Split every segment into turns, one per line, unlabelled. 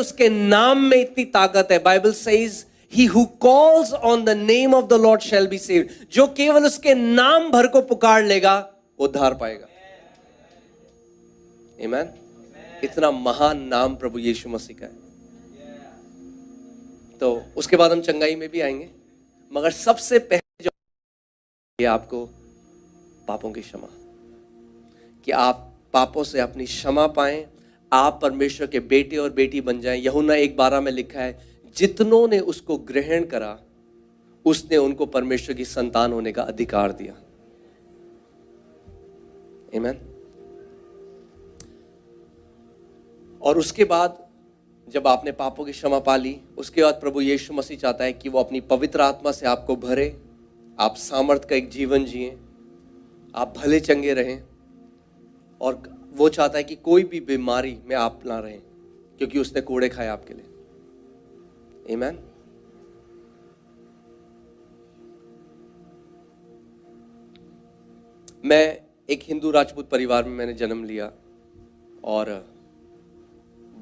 उसके नाम में इतनी ताकत है। Bible says he who calls on the name of the Lord shall be saved। जो केवल उसके नाम भर को पुकार लेगा वो उद्धार पाएगा। आमीन। इतना महान नाम प्रभु यीशु मसीह का है। तो उसके बाद हम चंगाई में भी आएंगे, मगर सबसे पहले जो ये आपको पापों की क्षमा, कि आप पापों से अपनी क्षमा पाएं, आप परमेश्वर के बेटे और बेटी बन जाएं। यूहन्ना 1:12 में लिखा है, जितनों ने उसको ग्रहण करा उसने उनको परमेश्वर की संतान होने का अधिकार दिया। आमीन। और उसके बाद जब आपने पापों की क्षमा पा ली, उसके बाद प्रभु यीशु मसीह चाहता है कि वो अपनी पवित्र आत्मा से आपको भरे, आप सामर्थ का एक जीवन जिएं, आप भले चंगे रहें, और वो चाहता है कि कोई भी बीमारी में आप ना रहें, क्योंकि उसने कोड़े खाए आपके लिए। आमीन। मैं एक हिंदू राजपूत परिवार में मैंने जन्म लिया, और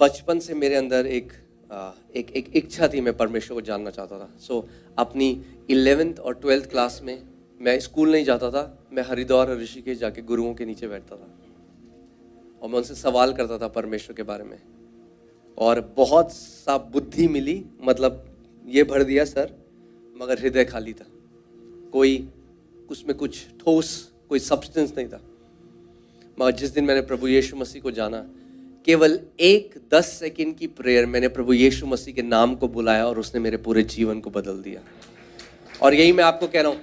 बचपन से मेरे अंदर एक इच्छा थी, मैं परमेश्वर को जानना चाहता था। सो अपनी 11th और 12th क्लास में मैं स्कूल नहीं जाता था, मैं हरिद्वार और ऋषिकेश जाके गुरुओं के नीचे बैठता था और मैं उनसे सवाल करता था परमेश्वर के बारे में, और बहुत सा बुद्धि मिली, मतलब ये भर दिया सर, मगर हृदय खाली था, कोई उसमें कुछ ठोस, कोई सब्सटेंस नहीं था। मगर जिस दिन मैंने प्रभु यीशु मसीह को जाना, केवल 10 सेकंड की प्रेयर, मैंने प्रभु यीशु मसीह के नाम को बुलाया और उसने मेरे पूरे जीवन को बदल दिया। और यही मैं आपको कह रहा हूं,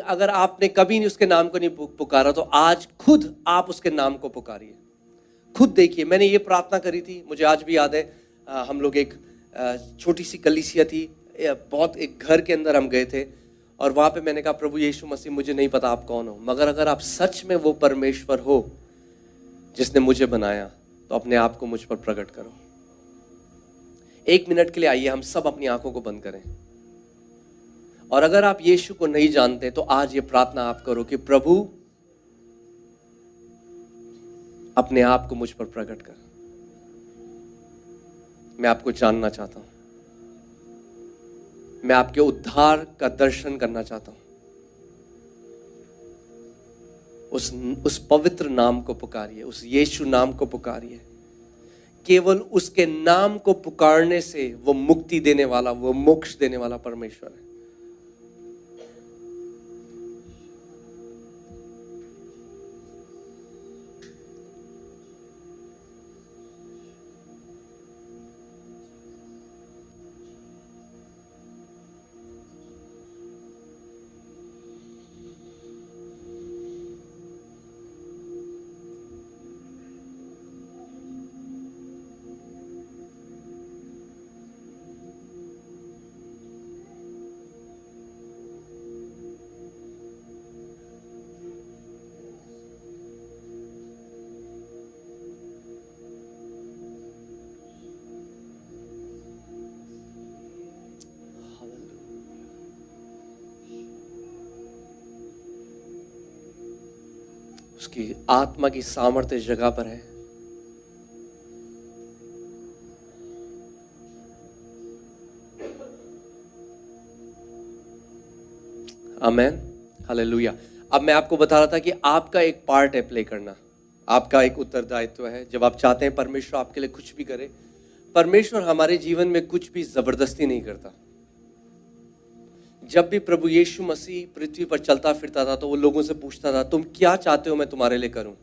अगर आपने कभी नहीं उसके नाम को नहीं पुकारा, तो आज खुद आप उसके नाम को पुकारिए। खुद देखिए, मैंने ये प्रार्थना करी थी, मुझे आज भी याद है। हम लोग एक छोटी सी कलीसिया थी, बहुत एक घर के अंदर हम गए थे, और वहां पे मैंने कहा, प्रभु यीशु मसीह, मुझे नहीं पता आप कौन हो, मगर अगर आप सच में वो परमेश्वर हो जिसने मुझे बनाया, तो अपने आप को मुझ पर प्रकट करो। 1 मिनट के लिए आइए, हम सब अपनी आंखों को बंद करें। और अगर आप यीशु को नहीं जानते, तो आज ये प्रार्थना आप करो कि प्रभु अपने आप को मुझ पर प्रकट कर, मैं आपको जानना चाहता हूं, मैं आपके उद्धार का दर्शन करना चाहता हूं। उस पवित्र नाम को पुकारिए, उस यीशु नाम को पुकारिए। केवल उसके नाम को पुकारने से वो मुक्ति देने वाला, वो मोक्ष देने वाला परमेश्वर है। उसकी आत्मा की सामर्थ्य इस जगह पर है। आमेन, हालेलुया। अब मैं आपको बता रहा था कि आपका एक पार्ट है प्ले करना, आपका एक उत्तरदायित्व है। जब आप चाहते हैं परमेश्वर आपके लिए कुछ भी करे, परमेश्वर हमारे जीवन में कुछ भी जबरदस्ती नहीं करता। जब भी प्रभु यीशु मसीह पृथ्वी पर चलता फिरता था, तो वो लोगों से पूछता था, तुम क्या चाहते हो मैं तुम्हारे लिए करूं?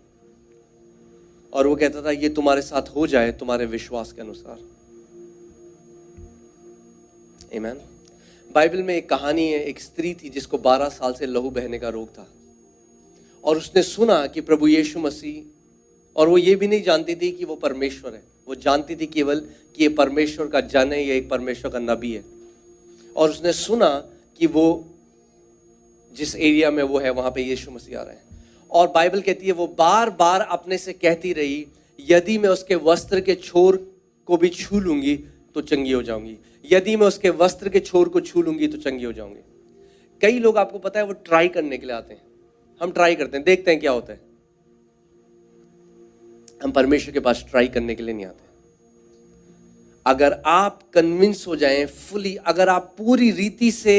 और वो कहता था, ये तुम्हारे साथ हो जाए तुम्हारे विश्वास के अनुसार। आमीन। बाइबल में एक कहानी है, एक स्त्री थी जिसको 12 साल से लहू बहने का रोग था, और उसने सुना कि प्रभु यीशु मसीह, और वो ये भी नहीं जानती थी कि वो परमेश्वर है, वो जानती थी केवल कि ये परमेश्वर का जन है, ये एक परमेश्वर का नबी है। और उसने सुना कि वो जिस एरिया में वो है वहां पे यीशु मसीह आ रहे हैं, और बाइबल कहती है वो बार बार अपने से कहती रही, यदि मैं उसके वस्त्र के छोर को भी छू लूंगी तो चंगी हो जाऊंगी, यदि मैं उसके वस्त्र के छोर को छू लूंगी तो चंगी हो जाऊंगी। कई लोग, आपको पता है, वो ट्राई करने के लिए आते हैं। हम ट्राई करते हैं, देखते हैं क्या होता है। हम परमेश्वर के पास ट्राई करने के लिए नहीं आते। अगर आप कन्विंस हो जाएं फुली, अगर आप पूरी रीति से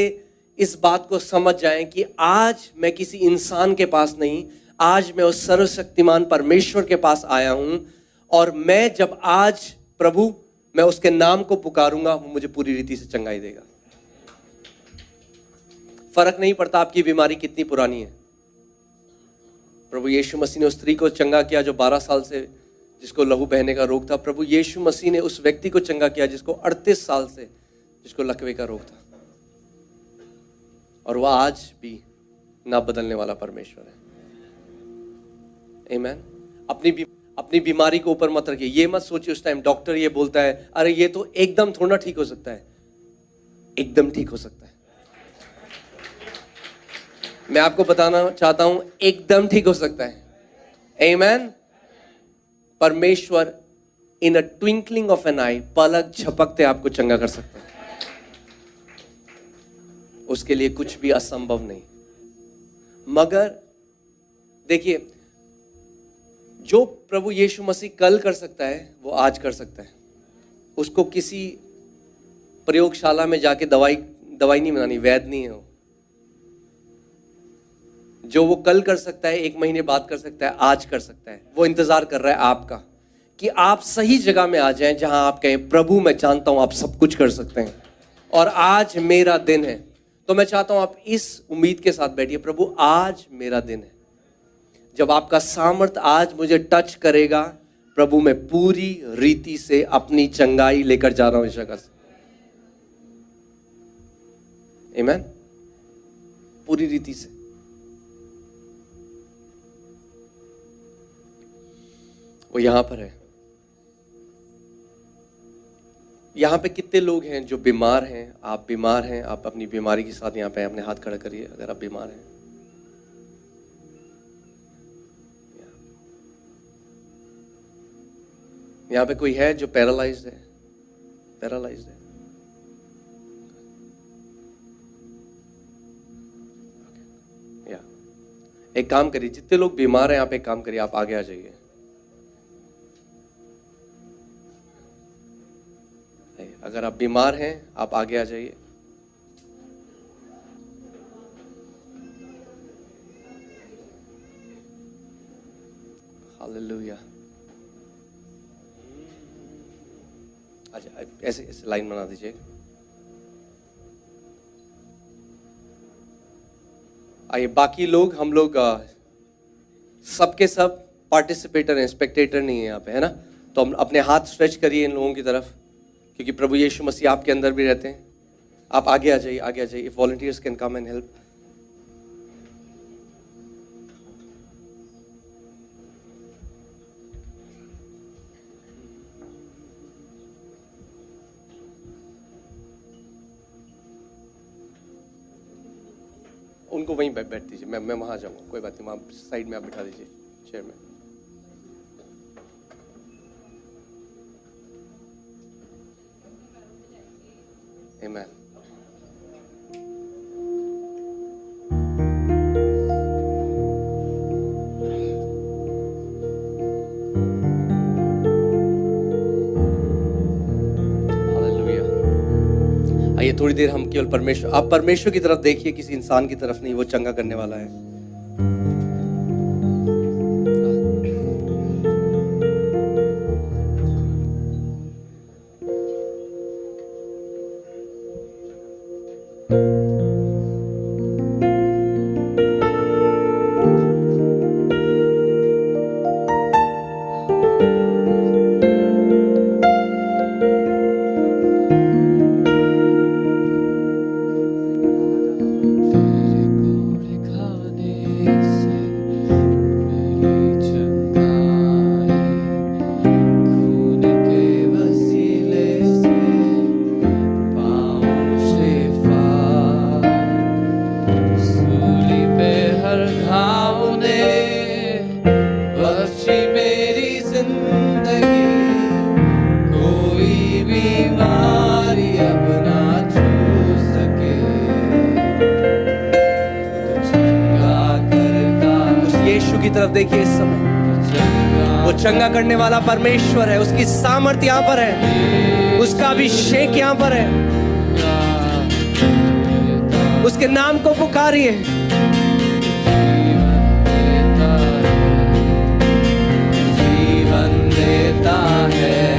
इस बात को समझ जाएं कि आज मैं किसी इंसान के पास नहीं, आज मैं उस सर्वशक्तिमान परमेश्वर के पास आया हूं, और मैं जब आज प्रभु मैं उसके नाम को पुकारूंगा, वो मुझे पूरी रीति से चंगाई देगा। फर्क नहीं पड़ता आपकी बीमारी कितनी पुरानी है। प्रभु यीशु मसीह ने उस स्त्री को चंगा किया जो 12 साल से, जिसको लहू बहने का रोग था। प्रभु यीशु मसीह ने उस व्यक्ति को चंगा किया जिसको 38 साल से, जिसको लकवे का रोग था, और वह आज भी ना बदलने वाला परमेश्वर है। आमीन। अपनी बीमारी को ऊपर मत रखिए। ये मत सोचिए उस टाइम डॉक्टर ये बोलता है, अरे ये तो एकदम थोड़ा ठीक हो सकता है। एकदम ठीक हो सकता है। मैं आपको बताना चाहता हूं, एकदम ठीक हो सकता है। आमीन। परमेश्वर इन अ ट्विंकलिंग ऑफ एन आई, पलक झपकते आपको चंगा कर सकता है। उसके लिए कुछ भी असंभव नहीं। मगर देखिए, जो प्रभु यीशु मसीह कल कर सकता है वो आज कर सकता है। उसको किसी प्रयोगशाला में जाके दवाई नहीं बनानी, वैद्य नहीं है वो। जो वो कल कर सकता है, 1 महीने बाद कर सकता है, आज कर सकता है। वो इंतजार कर रहा है आपका कि आप सही जगह में आ जाएं जहां आप कहें, प्रभु मैं जानता हूं आप सब कुछ कर सकते हैं और आज मेरा दिन है। तो मैं चाहता हूं आप इस उम्मीद के साथ बैठिए, प्रभु आज मेरा दिन है। जब आपका सामर्थ आज मुझे टच करेगा, प्रभु मैं पूरी रीति से अपनी चंगाई लेकर जा रहा हूं इस जगह से। आमीन। पूरी रीति से। वो यहां पर है। यहां पे कितने लोग हैं जो बीमार हैं? आप बीमार हैं, आप अपनी बीमारी के साथ यहां पे अपने हाथ खड़ा करिए अगर आप बीमार हैं। यहां पे कोई है जो पैरालाइज्ड है? पैरालाइज्ड है। या एक काम करिए, जितने लोग बीमार हैं आप एक काम करिए, आप आगे आ जाइए। अगर आप बीमार हैं आप आगे आ जाइए। हालेलुया। अच्छा, ऐसे लाइन बना दीजिए। आइए, बाकी लोग, हम लोग सबके सब पार्टिसिपेटर हैं, स्पेक्टेटर नहीं है यहाँ पे, है ना? तो हम अपने हाथ स्ट्रेच करिए इन लोगों की तरफ, क्योंकि प्रभु यीशु मसीह आपके अंदर भी रहते हैं। आप आगे आ जाइए, आगे आ जाइए। If volunteers can come and help. उनको वहीं बैठ दीजिए, मैं वहां जाऊंगा, कोई बात नहीं, वहां साइड में आप बिठा दीजिए चेयर में। Amen. हालेलुया। आइए थोड़ी देर हम केवल परमेश्वर, आप परमेश्वर की तरफ देखिए, किसी इंसान की तरफ नहीं। वो चंगा करने वाला है। तरफ देखिए, इस समय वो चंगा करने वाला परमेश्वर है। उसकी सामर्थ यहाँ पर है। उसका अभिषेक यहाँ पर है। उसके नाम को पुकारिए। जीवन देता है,